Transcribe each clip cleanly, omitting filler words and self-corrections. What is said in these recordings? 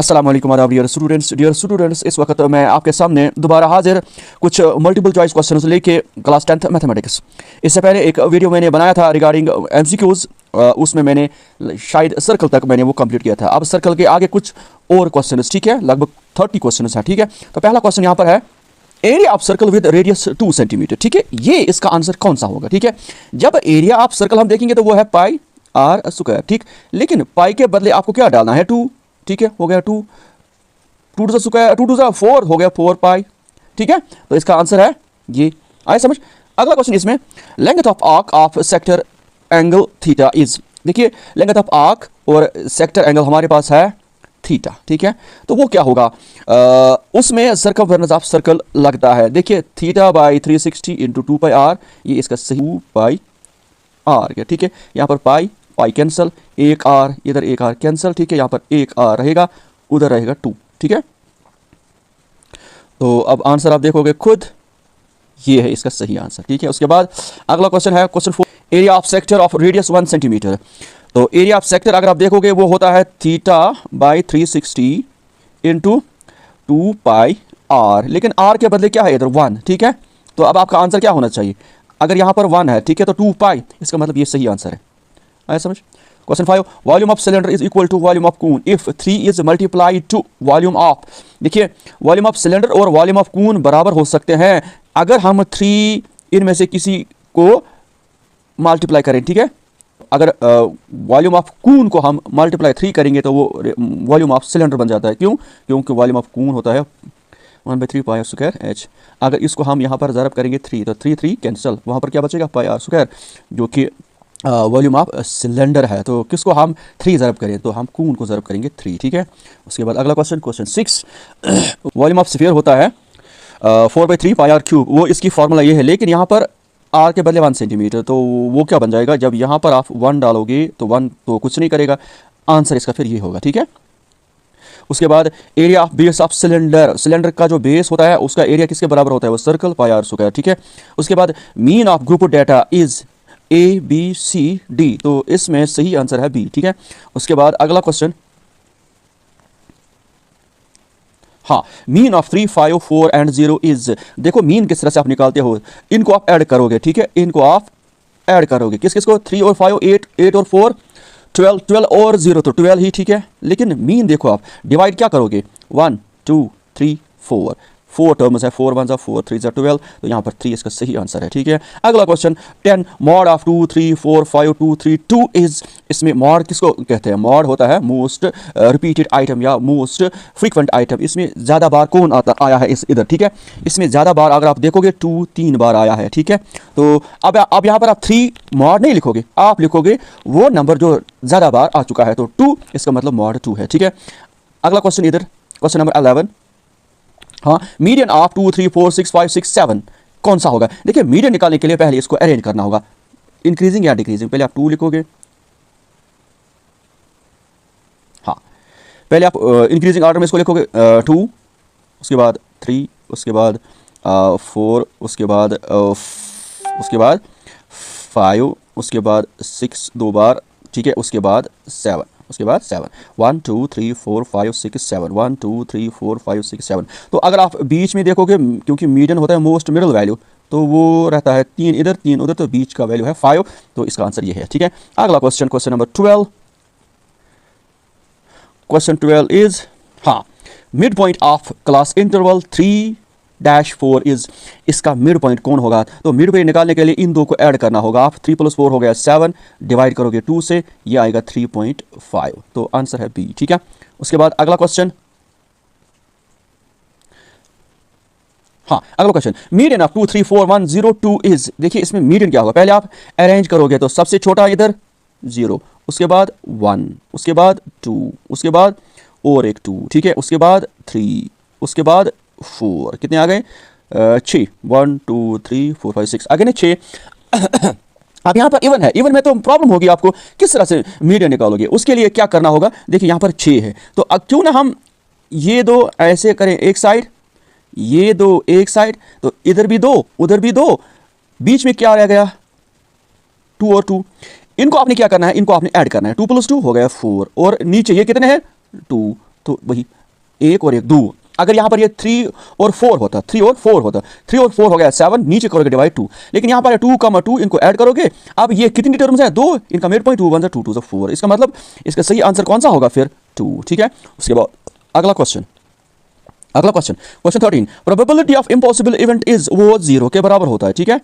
अस्सलाम वालेकुम dear students, इस वक्त मैं आपके सामने दोबारा हाजिर कुछ मल्टीपल चॉइस क्वेश्चंस लेके क्लास 10th मैथमेटिक्स। इससे पहले एक वीडियो मैंने बनाया था रिगार्डिंग एमसीक्यूज, उसमें मैंने शायद सर्कल तक मैंने वो कंप्लीट किया था। अब सर्कल के आगे कुछ और क्वेश्चंस, ठीक है, लगभग 30 क्वेश्चंस हैं, ठीक है। तो पहला क्वेश्चन यहाँ पर है area of circle with radius 2 centimetre, ठीक है। ये इसका आंसर कौन सा होगा, ठीक है। जब एरिया ऑफ सर्कल हम देखेंगे तो वो है पाई आर स्क्वायर, ठीक। लेकिन पाई के बदले आपको क्या डालना है, 2, ठीक है, हो गया 2 टू टू स्क्वायर, 2 2 4 हो गया 4 पाई, ठीक है। तो इसका आंसर है ये, आए समझ। अगला क्वेश्चन इसमें length of arc of sector angle theta is, देखिए लेंथ ऑफ आर्क और सेक्टर एंगल हमारे पास है थीटा, ठीक है। तो वो क्या होगा, उसमें सर्कमफेरेंस ऑफ सर्कल लगता है, देखिए theta by 360 into 2 pi R, ये इसका सही 2 पाई आर, ठीक है। यहाँ पर पाई पाई कैंसल, एक आर इधर एक आर कैंसल, ठीक है। यहाँ पर एक आर रहेगा, उधर रहेगा 2, ठीक है। तो अब आंसर आप देखोगे खुद, ये है इसका सही आंसर, ठीक है। उसके बाद अगला क्वेश्चन है question 4, area of sector of radius 1 centimetre. तो एरिया ऑफ सेक्टर अगर आप देखोगे वो होता है theta by 360 into 2 pi R, लेकिन आर के बदले क्या है इधर 1, ठीक है। तो अब आपका आंसर क्या होना चाहिए, अगर यहाँ पर 1 है, ठीक है, तो 2 पाई, इसका मतलब ये सही आंसर है, आया समझ। Question 5, volume of cylinder is equal to volume of cone if 3 is multiplied to volume of, देखिए वॉल्यूम ऑफ सिलेंडर और वॉल्यूम ऑफ कून बराबर हो सकते हैं अगर हम 3 इनमें से किसी को मल्टीप्लाई करें, ठीक है। अगर वॉल्यूम ऑफ कून को हम मल्टीप्लाई 3 करेंगे तो वो वॉल्यूम ऑफ सिलेंडर बन जाता है, क्यों, क्योंकि वॉल्यूम ऑफ कून होता है 1/3 पाई आर स्क्वायर एच। अगर इसको हम यहाँ पर ज़रब करेंगे 3 तो 3 3 कैंसिल, वहाँ पर क्या बचेगा पाई आर स्क्वायर, जो कि वॉल्यूम ऑफ सिलेंडर है। तो किसको हम 3 ज़रब करें, तो हम कून को ज़रब करेंगे 3, ठीक है। उसके बाद अगला question, question 6, volume of sphere होता है 4/3 पाई आर क्यूब, वो इसकी फार्मूला ये है, लेकिन यहाँ पर आर के बदले 1 सेंटीमीटर, तो वो क्या बन जाएगा, जब यहाँ पर आप 1 डालोगे तो 1 तो कुछ नहीं करेगा, आंसर इसका फिर ये होगा, ठीक है। उसके बाद area of base of cylinder, cylinder का जो बेस होता है उसका एरिया किसके बराबर होता है, वो सर्कल पाई आर स्क्वायर, ठीक है। उसके बाद mean of group data is ABCD, तो इसमें सही आंसर है बी, ठीक है। उसके बाद अगला क्वेश्चन, हाँ, मीन ऑफ 3 5 4 एंड 0 इज, देखो मीन किस तरह से आप निकालते हो, इनको आप ऐड करोगे, ठीक है, इनको आप ऐड करोगे, किस किस को, 3 और 5 8 8 और 4 12 12 और 0 तो 12 ही, ठीक है। लेकिन मीन देखो आप डिवाइड क्या करोगे, 1 2 3 4 टर्म्स है, 4 1 4 3 12, तो यहाँ पर 3 इसका सही आंसर है, ठीक है। अगला क्वेश्चन 10, मॉड ऑफ 2 3 4 5 2 3 2 इज, इसमें मॉड किसको कहते हैं, मॉड होता है मोस्ट रिपीटेड आइटम या मोस्ट फ्रीक्वेंट आइटम, इसमें ज़्यादा बार कौन आया है इधर, ठीक है। इसमें ज़्यादा बार अगर आप देखोगे 2 3 बार आया है, ठीक है। तो अब यहाँ पर आप 3 मॉड नहीं लिखोगे, आप लिखोगे वो नंबर जो ज़्यादा बार आ चुका है, तो 2 इसका मतलब मॉड 2 है, ठीक है। अगला क्वेश्चन इधर क्वेश्चन नंबर 11, हाँ, मीडियन ऑफ 2 3 4 6 5 6 7 कौन सा होगा, देखिए मीडियन निकालने के लिए पहले इसको अरेंज करना होगा, इंक्रीजिंग या डिक्रीजिंग, पहले आप 2 लिखोगे, हाँ, पहले आप इंक्रीजिंग ऑर्डर में इसको लिखोगे 2, उसके बाद 3, उसके बाद 4, उसके बाद 5, उसके बाद 6 2 बार, ठीक है। उसके बाद 7, उसके बाद 7 1 2 3 4 5 6 7 1 2 3 4 5 6 7, तो अगर आप बीच में देखोगे, क्योंकि मीडियन होता है मोस्ट मिडिल वैल्यू, तो वो रहता है 3 इधर 3 उधर, तो बीच का वैल्यू है 5, तो इसका आंसर ये है, ठीक है। अगला question, question number 12, question 12 is, हाँ, mid point of class interval 3-4 is, इसका मिड पॉइंट कौन होगा, तो मिड पॉइंट निकालने के लिए इन दो को ऐड करना होगा, आप 3 + 4 हो गया 7, डिवाइड करोगे 2 से, ये आएगा 3.5, तो आंसर है बी, ठीक है। उसके बाद अगला क्वेश्चन, हाँ, अगला क्वेश्चन, मीडियन ऑफ 2 3 4 1 0 2 इज, देखिए इसमें मीडियन क्या होगा, पहले आप अरेंज करोगे तो सबसे छोटा इधर 0, उसके बाद 1, उसके बाद 2, उसके बाद और एक 2, ठीक है। उसके बाद 3, उसके बाद 4, कितने आ गए, 6 1 2 3 4 5 6 आ गए ना 6। अब यहाँ पर इवन है, इवन में तो प्रॉब्लम होगी आपको, किस तरह से मीडियन निकालोगे, उसके लिए क्या करना होगा, देखिए यहाँ पर 6 है, तो अब क्यों ना हम ये दो ऐसे करें एक साइड, ये दो एक साइड, तो इधर भी 2 उधर भी 2, बीच में क्या रह गया 2 और 2, इनको आपने क्या करना है, इनको आपने ऐड करना है, 2 + 2 हो गया 4, और नीचे ये कितने हैं 2, तो वही एक और एक 2। अगर यहाँ पर ये 3 और 4 होता, 3 और 4 होता, 3 और 4 हो गया 7, नीचे करोगे डिवाइड 2, लेकिन यहाँ पर 2, 2 इनको ऐड करोगे। अब ये कितनी टर्म्स है? 2, इनका मिड पॉइंट 2 1 2 2 4, इसका मतलब इसका सही आंसर कौन सा होगा फिर? 2। ठीक है, उसके बाद अगला question, question 13, probability of impossible event is, वो 0 के बराबर होता है। ठीक है,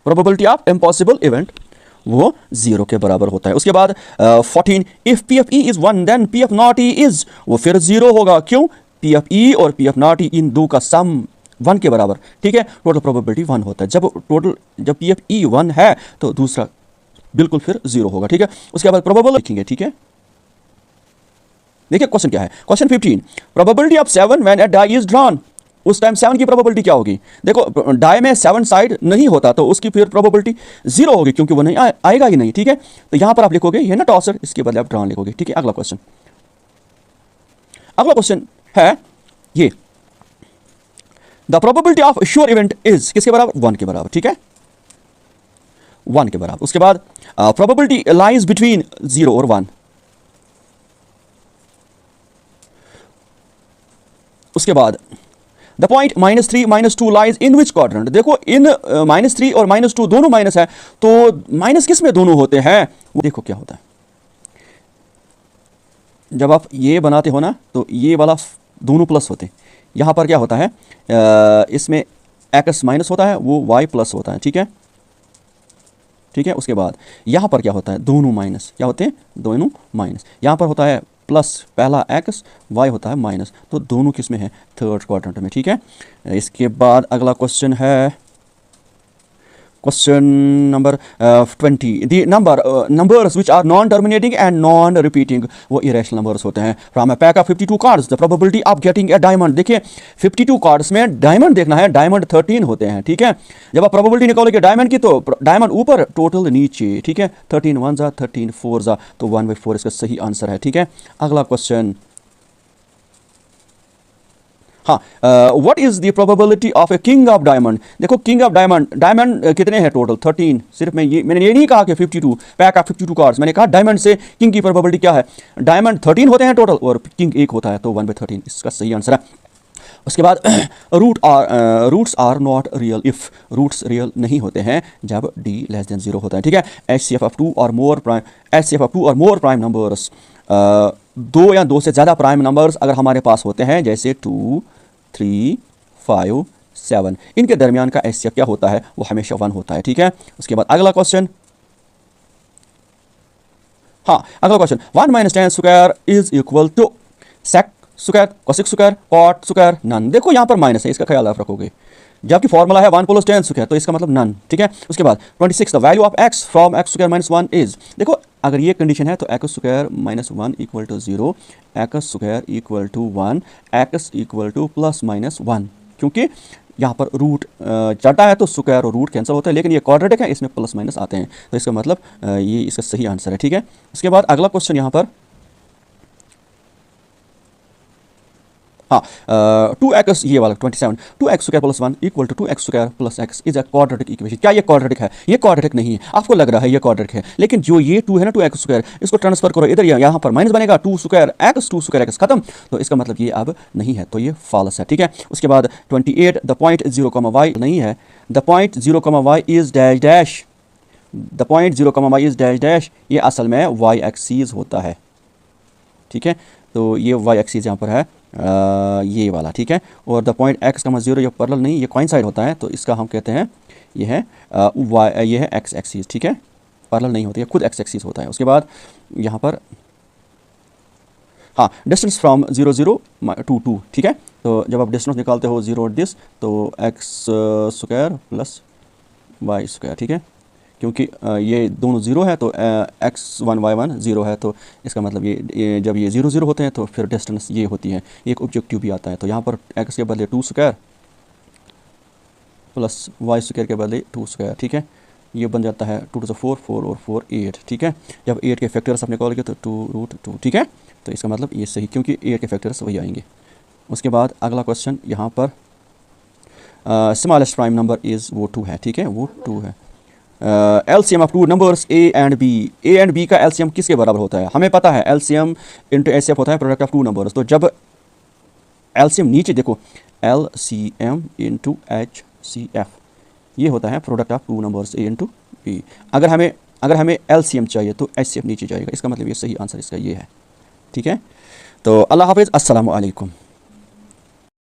प्रोबेबिलिटी ऑफ इम्पॉसिबल इवेंट वो 0 के बराबर होता है। उसके बाद 14, if P F E is 1 then P F not E is, वो फिर 0 होगा। क्यों? पी एफ ई और पी एफ नॉट ई इन दो का सम 1 के बराबर। ठीक है, टोटल प्रोबेबिलिटी 1 होता है। जब पी एफ ई 1 है तो दूसरा बिल्कुल फिर 0 होगा। ठीक है, उसके बाद प्रोबेबल लिखेंगे। ठीक है, देखिए क्वेश्चन क्या है। Question 15, probability of 7 when a die is drawn, उस टाइम 7 की प्रोबेबिलिटी क्या होगी? देखो डाई में 7 साइड नहीं होता तो उसकी फिर प्रोबेबिलिटी 0 होगी, क्योंकि वो नहीं आएगा ही नहीं। ठीक है, तो यहां पर आप लिखोगे ये ना टॉसर, इसके बदले आप ड्रॉन लिखोगे। ठीक है, अगला क्वेश्चन है ये, the probability of sure event is किसके बराबर? 1 के बराबर। ठीक है, 1 के बराबर। उसके बाद प्रोबेबिलिटी लाइज बिटवीन 0 और 1। उसके बाद the point -3 -2 lies in which quadrant. देखो इन -3 और -2 दोनों माइनस है, तो माइनस किस में दोनों होते हैं? वो देखो क्या होता है, जब आप ये बनाते हो ना तो ये वाला दोनों प्लस होते हैं। यहाँ पर क्या होता है, इसमें x माइनस होता है, वो y प्लस होता है। ठीक है, ठीक है, उसके बाद यहाँ पर क्या होता है, दोनों माइनस, क्या होते हैं? दोनों माइनस। यहाँ पर होता है प्लस, पहला x, y होता है माइनस, तो दोनों किस में है? थर्ड क्वाड्रेंट में। ठीक है, इसके बाद अगला क्वेश्चन है question number 20, the numbers which are non terminating and non repeating, वो इरेशनल नंबर्स होते हैं। From a pack of 52 cards the probability of getting a diamond. देखिए 52 कार्ड्स में डायमंड देखना है, डायमंड 13 होते हैं। ठीक है, जब आप प्रोबेबिलिटी निकालोगे डायमंड की तो डायमंड ऊपर, टोटल नीचे। ठीक है, 13 1 जा 13 4 जा, तो 1/4 इसका सही आंसर है। ठीक है, अगला क्वेश्चन, हाँ, what is the probability of a king of diamond. देखो किंग ऑफ डायमंड कितने हैं टोटल? 13। सिर्फ मैंने ये नहीं कहा कि 52 पैक ऑफ 52 कार्ड्स, मैंने कहा डायमंड से किंग की प्रोबेबिलिटी क्या है? डायमंड 13 होते हैं टोटल और किंग 1 होता है, तो 1/13 इसका सही आंसर है। उसके बाद roots are not real if, roots real नहीं होते हैं जब d लेस देन 0 होता है। ठीक है, HCF ऑफ 2 और मोर प्राइम नंबर्स, 2 या 2 से ज़्यादा प्राइम नंबर्स अगर हमारे पास होते हैं, जैसे 2 3 5 7, इनके दरमियान का HCF क्या होता है? वो हमेशा 1 होता है। ठीक है, उसके बाद अगला क्वेश्चन, हाँ अगला question, 1 - tan square is equal to sec square, cosec square, cot square, none. देखो यहाँ पर माइनस है, इसका ख्याल आप रखोगे, जबकि फॉर्मूला है 1 + tan स्क्वायर, तो इसका मतलब नन। ठीक है, उसके बाद 26, the value of x from x square -1 is. देखो अगर ये कंडीशन है तो x square -1 = 0, x square = 1, x = ±1, क्योंकि यहाँ पर रूट चलता है तो स्क्वायर और रूट कैंसिल होता है, लेकिन ये क्वाड्रेटिक है, इसमें प्लस माइनस आते हैं, तो इसका मतलब ये इसका सही आंसर है। ठीक है, उसके बाद अगला क्वेश्चन यहाँ पर, हाँ 2x, ये वाला 27, 2x square + 1 = 2x square + x is a quadratic equation. क्या ये क्वाड्रेटिक है? ये क्वाड्रेटिक नहीं है, आपको लग रहा है ये क्वाड्रेटिक है, लेकिन जो ये 2 है ना 2x स्क्वायर, इसको ट्रांसफर करो इधर, यहाँ पर माइनस बनेगा, 2 स्क्वायर x खत्म, तो इसका मतलब ये अब नहीं है, तो ये फॉल्स है। ठीक है, उसके बाद 28, द पॉइंट 0, नहीं है, the point 0, is dash dash, the point 0, is dash dash, ये असल में y एक्सीस होता है। ठीक है, तो ये y एक्सीस यहाँ पर है, ये वाला। ठीक है, और द पॉइंट x, 0 ये पैरेलल नहीं, ये कोइंसाइड होता है, तो इसका हम कहते हैं ये है ये है x एक्सिस। ठीक है, पैरेलल नहीं होती है, खुद x एक्सिस होता है। उसके बाद यहाँ पर, हाँ डिस्टेंस फ्रॉम 0 0 to 2। ठीक है, तो जब आप डिस्टेंस निकालते हो 0 दिस, तो x स्क्वायर + y स्क्वायर। ठीक है, क्योंकि ये दोनों 0 है तो x1 y1 0 है, तो इसका मतलब ये जब ये 0 0 होते हैं तो फिर डिस्टेंस ये होती है, एक ऑब्जेक्टिव भी आता है, तो यहाँ पर x के बदले 2 स्क्वायर + y स्क्वायर के बदले 2 स्क्वायर। ठीक है, ये बन जाता है 2 to the 4 4 और 4 8। ठीक है, जब 8 के फैक्टर्स आप निकालोगे तो 2√2। ठीक है, तो इसका मतलब ये सही, क्योंकि 8 के फैक्टर्स वही आएंगे। उसके बाद अगला क्वेश्चन यहाँ पर, स्मॉलेस्ट प्राइम नंबर इज़ वो 2 है। ठीक है, वो 2 है, LCM of two numbers A and B का एलसीएम किसके बराबर होता है? हमें पता है एलसीएम इंटू एचसीएफ होता है प्रोडक्ट ऑफ टू नंबर्स। तो जब एलसीएम नीचे देखो, एलसीएम इंटू एचसीएफ, ये होता है product of two numbers A into B. अगर हमें एलसीएम चाहिए तो एचसीएफ नीचे जाएगा। इसका मतलब ये सही आंसर इसका ये है। ठीक है, तो अल्लाह हाफिज़, अस्सलामु अलैकुम।